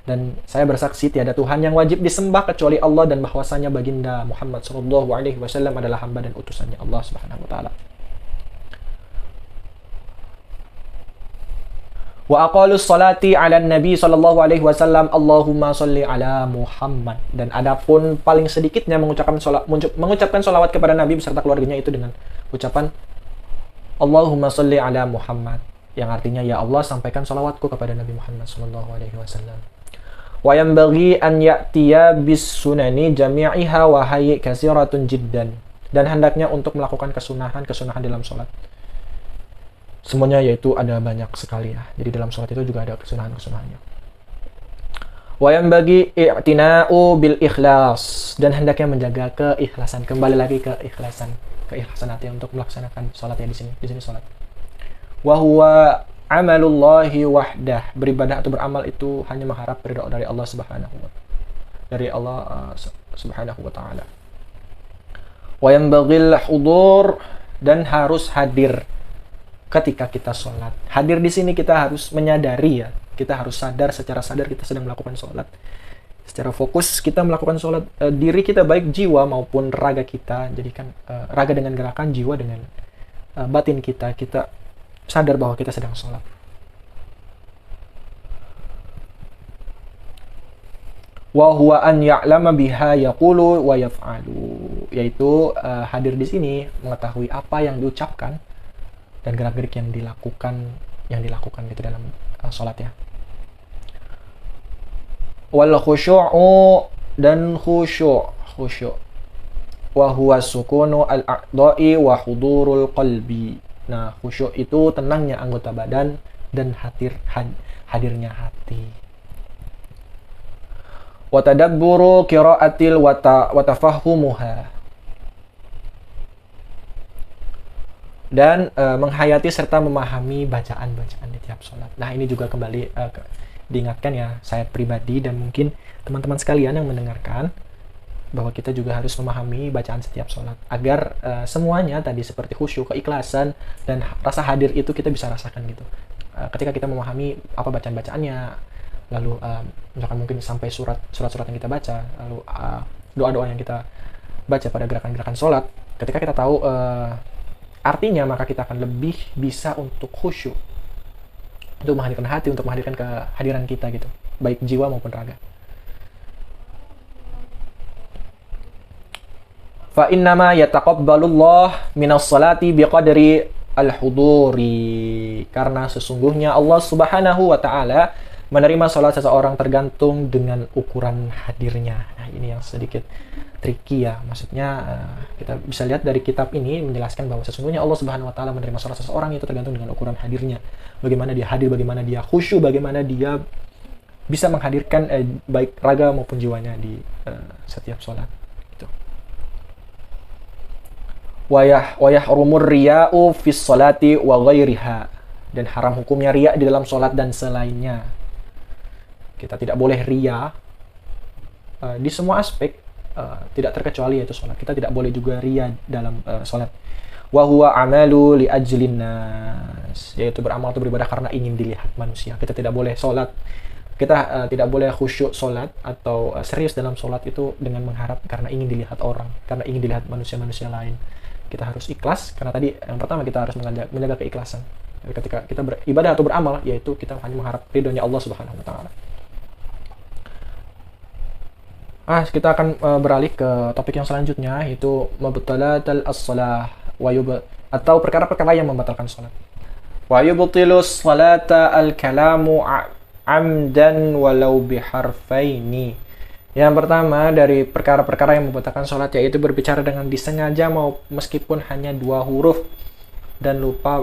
Dan saya bersaksi tiada Tuhan yang wajib disembah kecuali Allah dan bahwasanya baginda Muhammad sallallahu alaihi wasallam adalah hamba dan utusannya Allah Subhanahu wa taala. Wa aqalus salati 'ala nabi sallallahu alaihi wasallam Allahumma shalli 'ala Muhammad. Dan adapun paling sedikitnya mengucapkan shalawat kepada Nabi beserta keluarganya itu dengan ucapan Allahumma shalli 'ala Muhammad, yang artinya ya Allah sampaikan shalawatku kepada Nabi Muhammad sallallahu alaihi wasallam. Wa yanbaghi an ya'tiya bis sunani jami'iha wa hayy katsiratun jiddan. Dan hendaknya untuk melakukan kesunahan dalam salat. Semuanya yaitu ada banyak sekali ya. Jadi dalam salat itu juga ada kesunahan-kesunahannya. Wa yanbaghi i'tina'u bil ikhlas, dan hendaknya menjaga keikhlasan. Kembali lagi ke keikhlasan hati untuk melaksanakan salat ya di sini salat. Wa huwa amalullahi wahdah, beribadah atau beramal itu hanya mengharap ridha dari Allah Subhanahu wa taala. Wa yanbaghil hudur, dan harus hadir ketika kita sholat. Hadir di sini kita harus menyadari ya, kita harus sadar, secara sadar kita sedang melakukan sholat. Secara fokus kita melakukan sholat, diri kita baik jiwa maupun raga kita. Jadikan raga dengan gerakan, jiwa dengan batin kita sadar bahwa kita sedang sholat. Wa huwa an ya'lama biha yaqulu wa yaf'alu, yaitu hadir di sini mengetahui apa yang diucapkan dan gerak-gerik yang dilakukan itu dalam sholat ya. Wal khusyu'u, dan khusyuk wa huwa sukunu al-a'dha'i wa hudurul qalbi. Nah, khusyuk itu tenangnya anggota badan dan hadirnya hati. Wa tadabburu qira'atil wa tafahhumuha. dan menghayati serta memahami bacaan-bacaan di tiap sholat. Nah, ini juga kembali diingatkan ya, saya pribadi dan mungkin teman-teman sekalian yang mendengarkan, bahwa kita juga harus memahami bacaan setiap sholat agar semuanya tadi seperti khusyuk, keikhlasan, dan rasa hadir itu kita bisa rasakan gitu. Ketika kita memahami apa bacaan-bacaannya, lalu misalkan mungkin sampai surat-surat yang kita baca, lalu doa-doa yang kita baca pada gerakan-gerakan sholat, ketika kita tahu artinya, maka kita akan lebih bisa untuk khusyuk, untuk menghadirkan hati, untuk menghadirkan kehadiran kita gitu, baik jiwa maupun raga. Fa innama yataqabbalullah minas salati biqadri al-huduri, karena sesungguhnya Allah Subhanahu wa taala menerima salat seseorang tergantung dengan ukuran hadirnya. Nah, ini yang sedikit tricky ya, maksudnya kita bisa lihat dari kitab ini menjelaskan bahwa sesungguhnya Allah Subhanahu wa taala menerima salat seseorang itu tergantung dengan ukuran hadirnya. Bagaimana dia hadir, bagaimana dia khusyuk, bagaimana dia bisa menghadirkan baik raga maupun jiwanya di setiap salat. Gitu. Wa yahrumur riya'u fis salati wa ghairiha, dan haram hukumnya riya di dalam salat dan selainnya. Kita tidak boleh riya di semua aspek, tidak terkecuali yaitu sholat. Kita tidak boleh juga riya dalam sholat. Wa huwa amalu li ajlin nas, yaitu beramal atau beribadah karena ingin dilihat manusia. Kita tidak boleh sholat, kita tidak boleh khusyuk sholat atau serius dalam sholat itu dengan mengharap karena ingin dilihat orang, karena ingin dilihat manusia-manusia lain. Kita harus ikhlas, karena tadi yang pertama kita harus menjaga keikhlasan. Jadi ketika kita beribadah atau beramal, yaitu kita hanya mengharap ridhonya Allah Subhanahu wa taala. Kita akan beralih ke topik yang selanjutnya, yaitu mubtalatul as-shalah atau perkara-perkara yang membatalkan salat. Wa yubtilus salata al-kalamu amdan walau biharfaini. Yang pertama dari perkara-perkara yang membatalkan salat yaitu berbicara dengan disengaja meskipun hanya 2 huruf dan lupa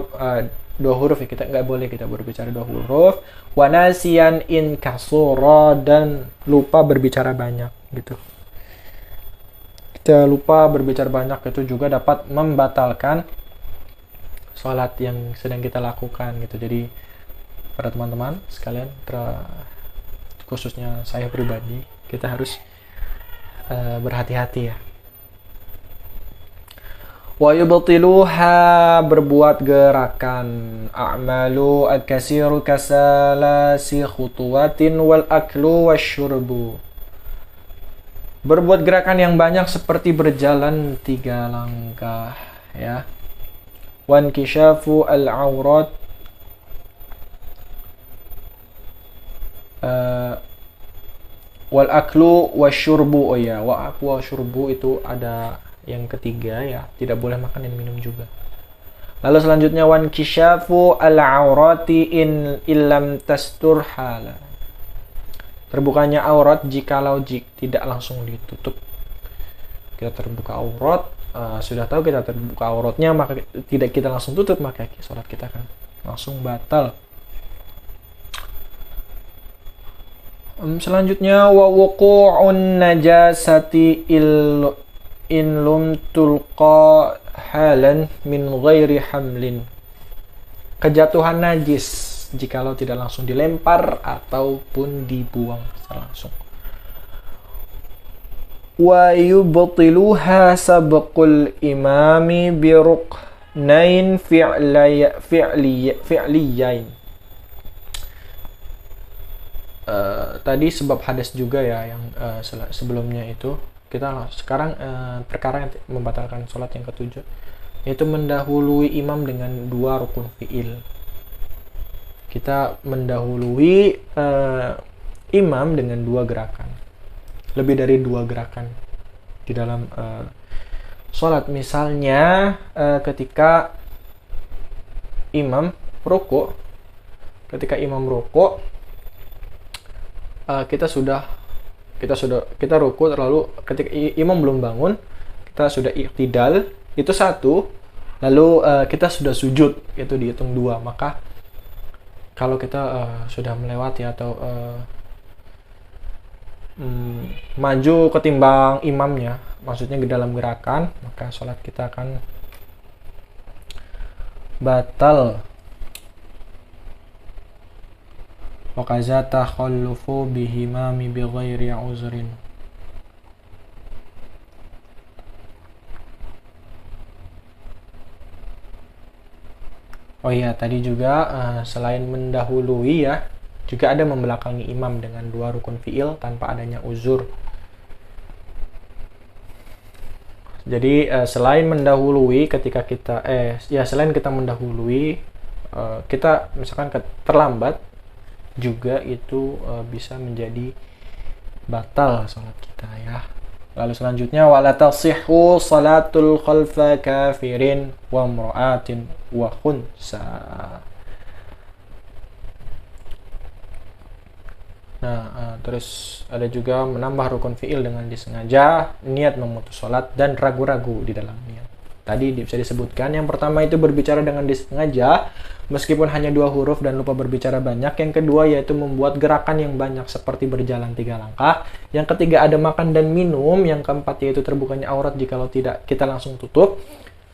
2 huruf ya, kita nggak boleh kita berbicara 2 huruf. Wa nasiyan in kasura, dan lupa berbicara banyak gitu. Kita lupa berbicara banyak itu juga dapat membatalkan sholat yang sedang kita lakukan gitu. Jadi pada teman-teman sekalian, khususnya saya pribadi, kita harus berhati-hati ya. Wa yubtiluha, berbuat gerakan, a'malu al-kasiru kasalasi khutuwatin wal aklu wasyurbu, berbuat gerakan yang banyak seperti berjalan 3 langkah ya. Wan kishafu al-aurat, wal aklu wasyurbu. Oh ya, wa aklu wasyurbu itu ada yang ketiga ya, tidak boleh makan dan minum juga. Lalu selanjutnya wan kishafu al-aurati in illam tastur hala, terbukanya aurat jikalau tidak langsung ditutup. Kita terbuka aurat, sudah tahu kita terbuka auratnya, maka tidak kita langsung tutup, maka sholat kita akan langsung batal. Selanjutnya wa wuqu'un najasati in lum tulqa halan min ghairi hamlin, kejatuhan najis jikalau tidak langsung dilempar ataupun dibuang secara langsung. Wa yubtiluha sabqul imami bi ruknain fi'liyain. Tadi sebab hadas juga ya yang sebelumnya itu. Kita sekarang perkara yang membatalkan sholat yang ketujuh, yaitu mendahului imam dengan 2 rukun fi'il. Kita mendahului imam dengan 2 gerakan, lebih dari 2 gerakan di dalam sholat. Misalnya ketika imam ruku, kita ruku, lalu ketika imam belum bangun kita sudah iktidal, itu 1, lalu kita sudah sujud, itu dihitung 2. Maka kalau kita sudah melewati atau maju ketimbang imamnya, maksudnya ke dalam gerakan, maka sholat kita akan batal. Wa kaza takhallufu bihimami bighairi uzrin. Oh iya, tadi juga selain mendahului ya, juga ada membelakangi imam dengan 2 rukun fi'il tanpa adanya uzur. Jadi selain mendahului ketika kita selain kita mendahului, kita misalkan terlambat juga itu bisa menjadi batal salat kita ya. Lalu selanjutnya wala tasihhu salatul khalfa kafirin wa imra'atin wa khunsa. Nah, terus ada juga menambah rukun fi'il dengan disengaja, niat memutus salat dan ragu-ragu di dalam niat. Tadi bisa disebutkan yang pertama itu berbicara dengan disengaja meskipun hanya 2 huruf dan lupa berbicara banyak. Yang kedua yaitu membuat gerakan yang banyak seperti berjalan 3 langkah. Yang ketiga ada makan dan minum. Yang keempat yaitu terbukanya aurat jikalau tidak kita langsung tutup.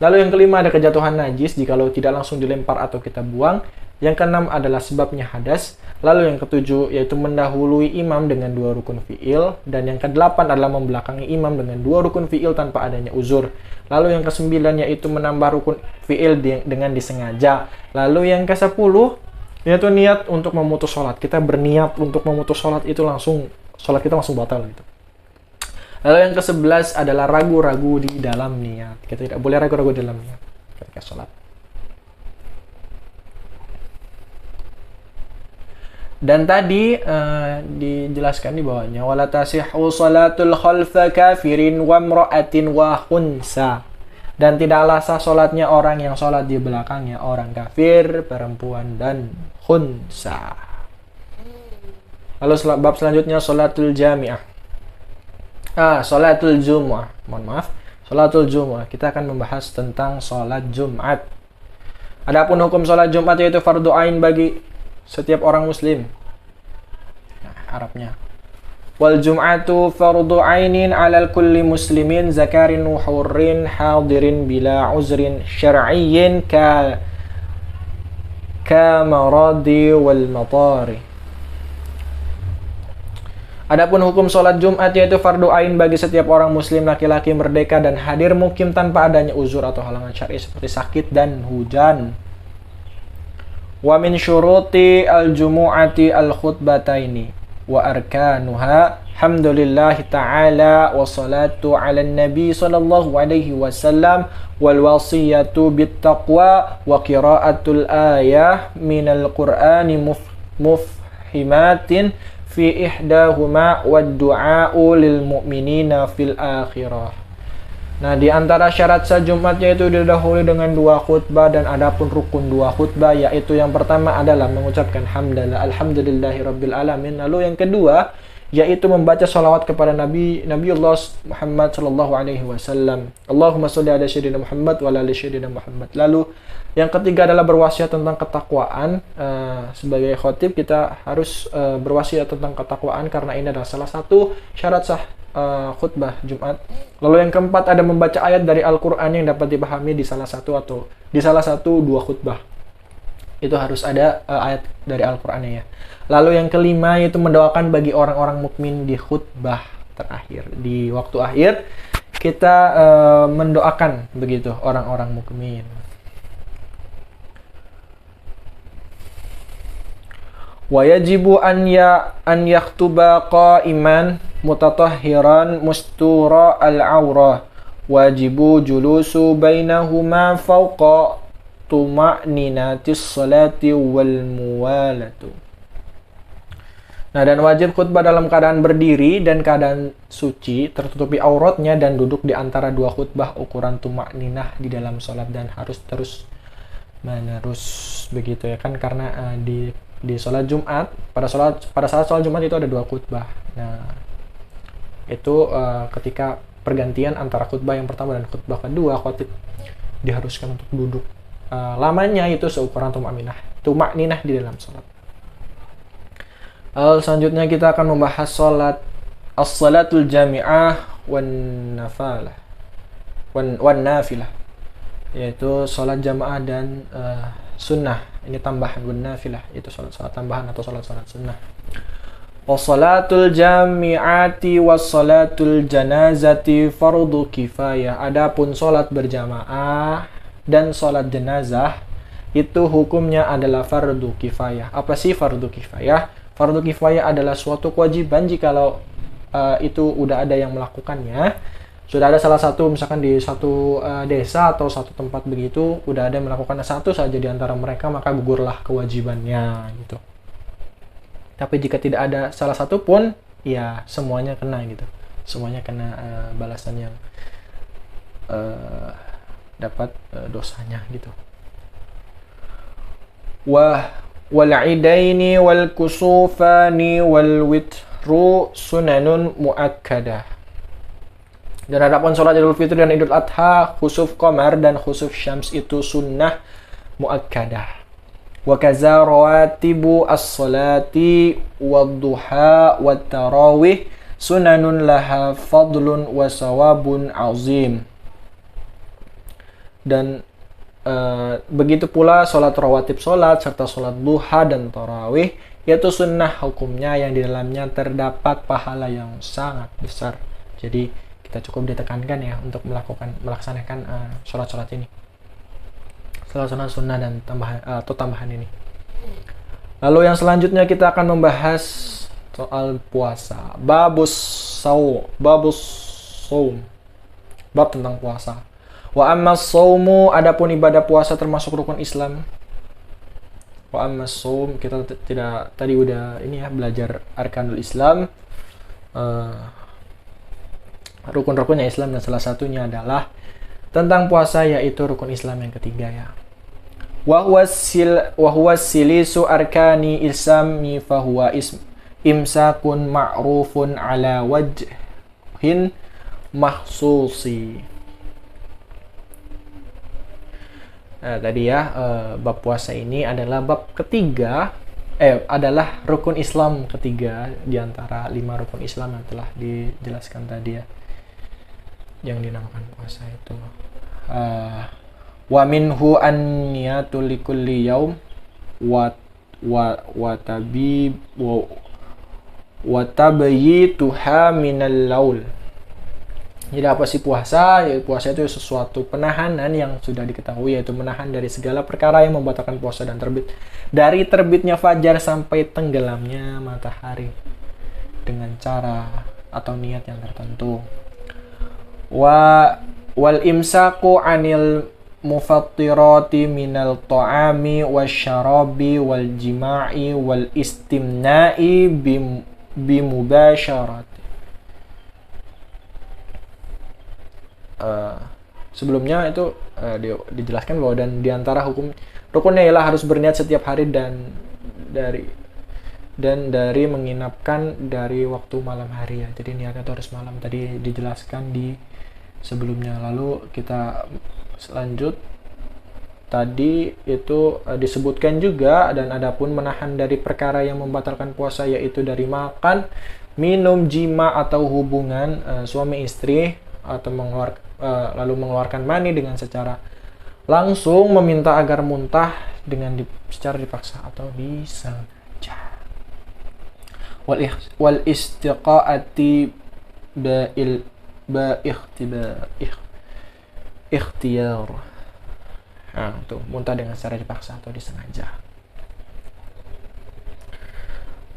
Lalu yang kelima ada kejatuhan najis jikalau tidak langsung dilempar atau kita buang. Yang keenam adalah sebabnya hadas. Lalu yang ketujuh yaitu mendahului imam dengan 2 rukun fi'il. Dan yang kedelapan adalah membelakangi imam dengan 2 rukun fi'il tanpa adanya uzur. Lalu yang kesembilan yaitu menambah rukun fi'il dengan disengaja. Lalu yang ke-10 yaitu niat untuk memutus sholat. Kita berniat untuk memutus sholat itu langsung, sholat kita langsung batal gitu. Lalu yang ke-11 adalah ragu-ragu di dalam niat. Kita tidak boleh ragu-ragu di dalam niat ketika sholat. Dan tadi dijelaskan di bawahnya wala tasihhu salatul khalfa kafirin wa imra'atin wa khunsa. Dan tidaklah sah salatnya orang yang salat di belakangnya orang kafir, perempuan dan khunsa. Lalu bab selanjutnya salatul jami'ah. Salatul jumu'ah. Mohon maaf. Salatul jumu'ah. Kita akan membahas tentang salat Jumat. Adapun hukum salat Jumat yaitu fardu ain bagi setiap orang muslim. Nah, Arabnya. Wal jum'atu fardu ainin 'alal kulli muslimin zakarin wa hurrin hadirin bila uzrin syar'iyyin ka maradi wal matari. Adapun hukum salat Jumat yaitu fardu ain bagi setiap orang muslim laki-laki merdeka dan hadir mukim tanpa adanya uzur atau halangan syar'i seperti sakit dan hujan. Wa min syuruti al-jumu'ati al-khutbataini wa arkanuha hamdulillahi ta'ala wa salatu ala nabi sallallahu alaihi wasallam wal wasiyatu bittaqwa wa qira'atul ayah minal qur'ani mufhimatin fi ihdahuma wad du'a'u lil mu'minina fil akhirah. Nah, di antara syarat sah Jumat yaitu didahului dengan 2 khutbah dan adapun rukun 2 khutbah yaitu yang pertama adalah mengucapkan hamdalah alhamdulillahirabbil alamin. Lalu yang kedua yaitu membaca salawat kepada Nabiullah Muhammad sallallahu alaihi wasallam. Allahumma shalli ala sayyidina Muhammad wa ala ali sayyidina Muhammad. Lalu yang ketiga adalah berwasiat tentang ketakwaan. Sebagai khotib kita harus berwasiat tentang ketakwaan karena ini adalah salah satu syarat sah khutbah Jumat. Lalu yang keempat ada membaca ayat dari Al-Quran yang dapat dipahami di salah satu 2 khutbah. Itu harus ada ayat dari Al-Qurannya ya. Lalu yang kelima yaitu mendoakan bagi orang-orang mukmin di khutbah terakhir. Di waktu akhir kita mendoakan begitu orang-orang mukmin. Wa yajibu an yaktuba qa'iman mutatahhiran mustura al-awrah. Wajibu julusu bainahuma fawqa tuma'ninatis salati wal muwalatu. Nah, dan wajib khutbah dalam keadaan berdiri dan keadaan suci, tertutupi auratnya dan duduk di antara 2 khutbah ukuran tuma'ninah di dalam salat dan harus terus menerus begitu ya kan, karena di sholat Jumat pada saat sholat Jumat itu ada 2 khutbah. Nah, itu ketika pergantian antara khutbah yang pertama dan khutbah kedua, khotib diharuskan untuk duduk lamanya itu seukuran tuma'ninah di dalam sholat. Selanjutnya kita akan membahas sholat as-salatul jami'ah wan nafilah. yaitu sholat jamaah dan sunnah. Ini tambahan nafilah, itu sholat tambahan atau sholat sunnah. Wassalatul jami'ati wassalatul janazati fardu kifayah. Adapun sholat berjamaah dan sholat jenazah itu hukumnya adalah fardu kifayah. Apa sih fardu kifayah? Fardu kifayah adalah suatu kewajiban jikalau itu udah ada yang melakukannya. Sudah ada salah satu, misalkan di satu desa atau satu tempat begitu, udah ada yang melakukan satu saja di antara mereka, maka gugurlah kewajibannya gitu. Tapi jika tidak ada salah satu pun, ya semuanya kena gitu. Semuanya kena balasan yang dapat dosanya gitu. Wal idaini wal kusufani wal witru sunanun muakkadah. Dan adapun sholat Idul Fitri dan Idul Adha, khusuf qamar dan khusuf syams itu sunnah muakkadah. Wa kaza rawatibu as-salati wad-duha wat-tarawih sunanun laha fadlun wa sawabun azim. Dan begitu pula sholat rawatib sholat serta sholat duha dan tarawih, yaitu sunnah hukumnya yang di dalamnya terdapat pahala yang sangat besar. Jadi kita cukup ditekankan ya untuk melaksanakan sholat-sholat ini, sholat sunnah dan tambahan ini. Lalu yang selanjutnya kita akan membahas soal puasa. Babus saum, bab tentang puasa. Wa amma saumu, adapun ibadah puasa termasuk rukun Islam. Wa amma saum, kita tidak tadi udah ini ya belajar arkanul Islam, rukun-rukunnya Islam, dan salah satunya adalah tentang puasa, yaitu rukun Islam yang ketiga ya. Wa huwa silisu arkani islami fa huwa imsakun ma'rufun ala wajhin mahsusi. Tadi ya, bab puasa ini adalah bab ketiga, adalah rukun Islam ketiga di antara 5 rukun Islam yang telah dijelaskan tadi ya, yang dinamakan puasa itu. Wa minhu an-niyatu likulli yaum wa tabyituha minal laul. Jadi apa sih puasa? Ya, puasa itu sesuatu penahanan yang sudah diketahui, yaitu menahan dari segala perkara yang membatalkan puasa dan dari terbitnya fajar sampai tenggelamnya matahari dengan cara atau niat yang tertentu. Wal imsaku anil mufattirati minal ta'ami wasyarabi wal jima'i wal istimna'i bimubasyarat. Sebelumnya itu dijelaskan bahwa dan diantara hukum rukunnya ialah harus berniat setiap hari dan dari menginapkan dari waktu malam hari ya. Jadi niatnya itu harus malam, tadi dijelaskan di sebelumnya. Lalu kita lanjut, tadi itu disebutkan juga, dan adapun menahan dari perkara yang membatalkan puasa, yaitu dari makan, minum, jima atau hubungan suami istri, atau lalu mengeluarkan mani dengan secara langsung, meminta agar muntah dengan secara dipaksa atau disengaja. Wal istiqaati ikhtiyar. Tuh, muntah dengan secara dipaksa atau disengaja.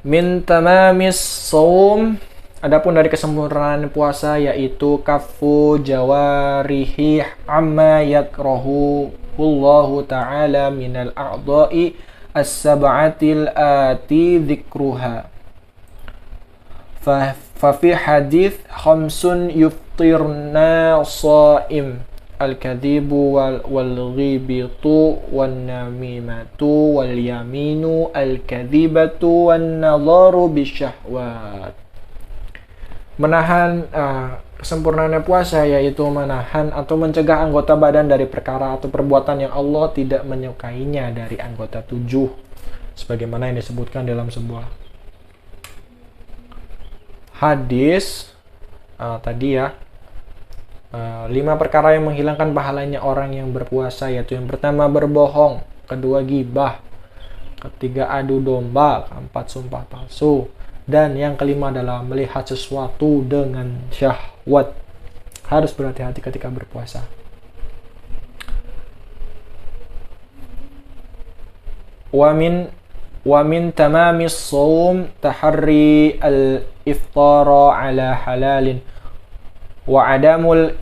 Min tamamis shaum, adapun dari kesempurnaan puasa, yaitu kafu jawarihi amma yakrahu Allahu ta'ala minal a'dha'i as-sab'atil ati dzikruha. Fa fi hadits khamsun yuftirna shaim al-kadhibu wal ghibatu wan namimatu wal yaminu al-kadhibatu wan nadharu bisyahwat. Menahan kesempurnaannya puasa, yaitu menahan atau mencegah anggota badan dari perkara atau perbuatan yang Allah tidak menyukainya dari anggota 7, sebagaimana yang disebutkan dalam sebuah hadis tadi ya, 5 perkara yang menghilangkan pahalanya orang yang berpuasa, yaitu yang pertama berbohong, kedua gibah, ketiga adu domba, keempat sumpah palsu, dan yang kelima adalah melihat sesuatu dengan syahwat. Harus berhati-hati ketika berpuasa. Wa min tamamis shaum taharri al-iftara ala halalin wa adamul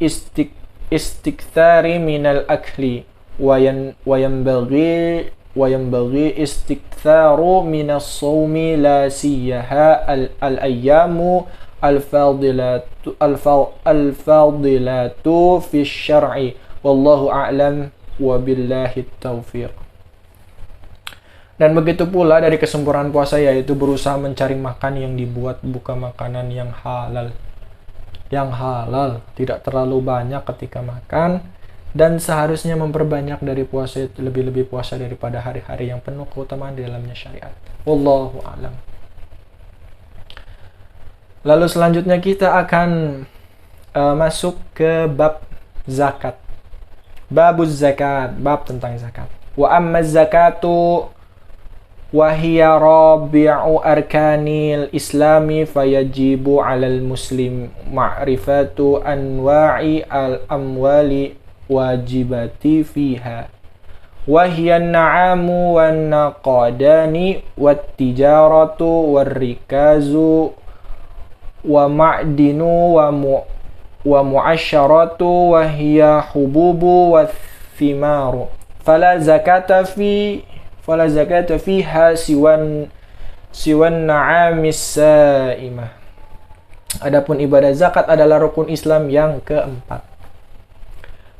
istikthari minal akli wa yanbaghi istiktharu minas shaumi la siyaha al-ayyamu al-fadilatu fi syar'i wallahu a'lam wa billahi taufiq. Dan begitu pula dari kesempurnaan puasa, yaitu berusaha mencari makan yang dibuat bukan makanan yang halal. Yang halal, tidak terlalu banyak ketika makan, dan seharusnya memperbanyak dari puasa itu, lebih-lebih puasa daripada hari-hari yang penuh keutamaan di dalamnya syariat. Wallahu a'lam. Lalu selanjutnya kita akan masuk ke bab zakat. Babuz zakat, bab tentang zakat. Wa amma zakatu wa hiya rabi'u arkanil islami fayajibu 'alal muslim ma'rifatu anwa'i al-amwali wajibati fiha wa hiya an-na'amu wan-naqadani wat-tijaratu war-rikazu wa ma'dinu wa mu'asyaratu wa hiya hububu wa thimaru fala zakata fiha siwan na'amis sa'imah. Adapun ibadah zakat adalah rukun Islam yang keempat.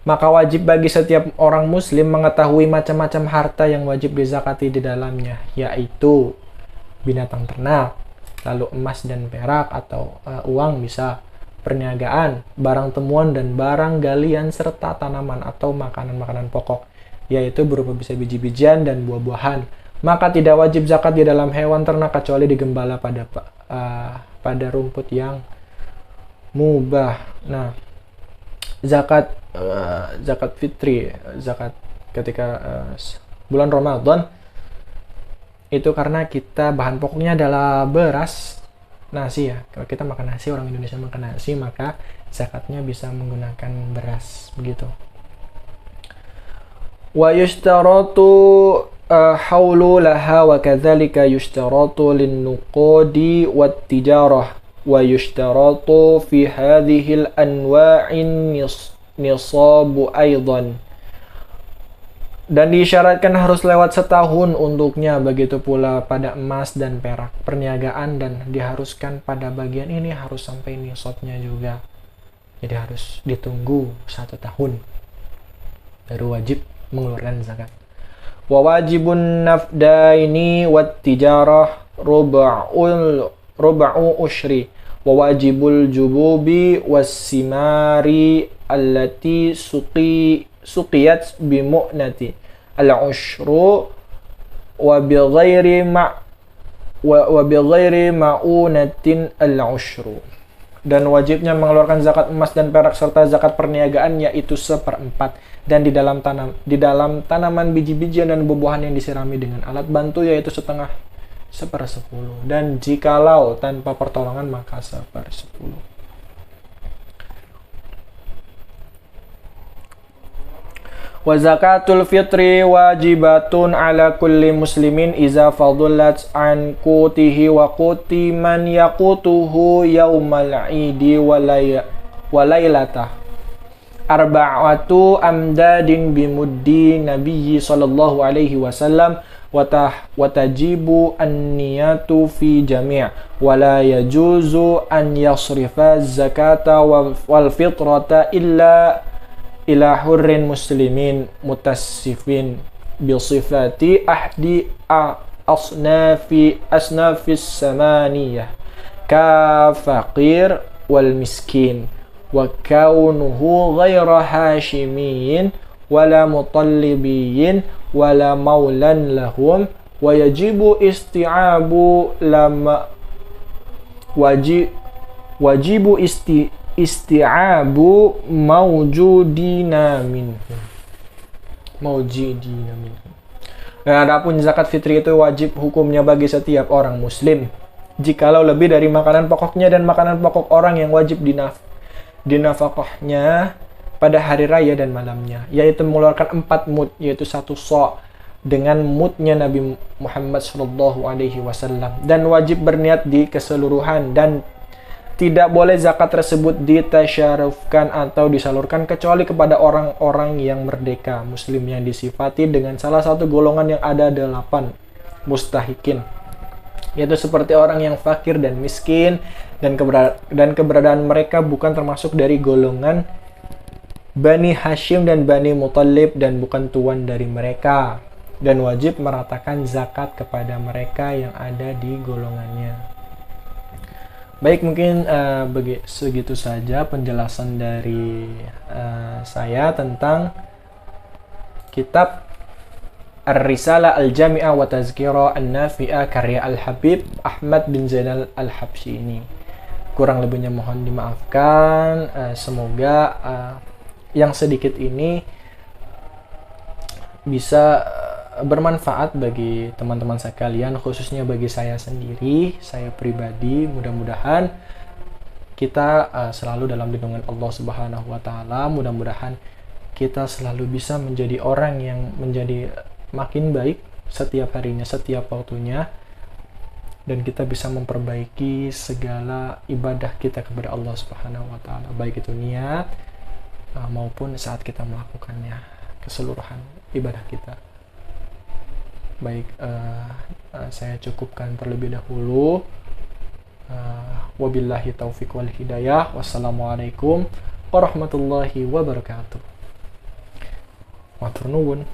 Maka wajib bagi setiap orang muslim mengetahui macam-macam harta yang wajib dizakati di dalamnya, yaitu binatang ternak, lalu emas dan perak atau uang bisa, perniagaan, barang temuan dan barang galian serta tanaman atau makanan-makanan pokok, yaitu berupa bisa biji-bijian dan buah-buahan. Maka tidak wajib zakat di dalam hewan ternak kecuali digembala pada rumput yang mubah. Nah, zakat fitri, zakat ketika bulan Ramadan itu karena kita bahan pokoknya adalah beras, nasi ya. Kalau kita makan nasi, orang Indonesia makan nasi, maka zakatnya bisa menggunakan beras, begitu. Wa yushtaratu hawlu laha wa kadzalika yushtaratu lin-nuqudi wat-tijarah wa yushtaratu fi hadhihi al-anwa'in nisabu aidan. Dan diisyaratkan harus lewat setahun untuknya, begitu pula pada emas dan perak, perniagaan, dan diharuskan pada bagian ini harus sampai nisabnya juga. Jadi harus ditunggu 1 tahun baru wajib mengeluarkan zakat. Wa wajibun nafdaini wat tijarah rub'u ushri wa wajibul jububi was simari allati suqiyat bi mu'nati al-ushru wa bighairi ma'unatin al-ushru. Dan wajibnya mengeluarkan zakat emas dan perak serta zakat perniagaan, yaitu 1/4, dan di dalam tanaman biji-bijian dan buah-buahan yang disirami dengan alat bantu, yaitu 1/10, dan jikalau tanpa pertolongan maka 1/10. Wa zakatul fitri wajibatun ala kulli muslimin iza fadulat an qutihi wa quti man yaqutuhu yaumal idi wa laylatah arba'atu amdadin bimuddi nabiyyi sallallahu alaihi wasallam wa tajibu an-niyatu fi jami' wa la yajuzu an yasrifa zakata wal fitrata illa ila hurrin muslimin mutassifin bi sifati ahdi asnafis samaniyah ka faqir wal miskin wa kaunuhu ghaira hashimiyin wala mutallibiyin wala maulan lahum wa yajibu isti'abu lama wajibu isti'abu maujudina minhum. Maujudina minhum. Dan adapun zakat fitri itu wajib hukumnya bagi setiap orang muslim jikalau lebih dari makanan pokoknya dan makanan pokok orang yang wajib dinafkahnya pada hari raya dan malamnya, yaitu mengeluarkan 4 mud, yaitu 1 sa' dengan mudnya Nabi Muhammad SAW, dan wajib berniat di keseluruhan, dan tidak boleh zakat tersebut ditasyarufkan atau disalurkan kecuali kepada orang-orang yang merdeka muslim yang disifati dengan salah satu golongan yang ada 8 mustahikin, yaitu seperti orang yang fakir dan miskin, dan keberadaan mereka bukan termasuk dari golongan Bani Hashim dan Bani Muttalib, dan bukan tuan dari mereka, dan wajib meratakan zakat kepada mereka yang ada di golongannya. Baik, mungkin segitu saja penjelasan dari saya tentang kitab Ar-Risalah Al-Jami'ah wa Tazkirah An-Nafi'ah karya Al-Habib Ahmad bin Zainal Al-Habsyi ini. Kurang lebihnya mohon dimaafkan. Semoga yang sedikit ini bisa bermanfaat bagi teman-teman sekalian, khususnya bagi saya sendiri, saya pribadi. Mudah-mudahan kita selalu dalam lindungan Allah Subhanahu wa taala. Mudah-mudahan kita selalu bisa menjadi orang yang menjadi makin baik setiap harinya, setiap waktunya, dan kita bisa memperbaiki segala ibadah kita kepada Allah Subhanahu wa taala, baik itu niat maupun saat kita melakukannya, keseluruhan ibadah kita. Baik, saya cukupkan terlebih dahulu. Wabillahi taufiq wal hidayah. Wassalamualaikum warahmatullahi wabarakatuh. Matur nuwun.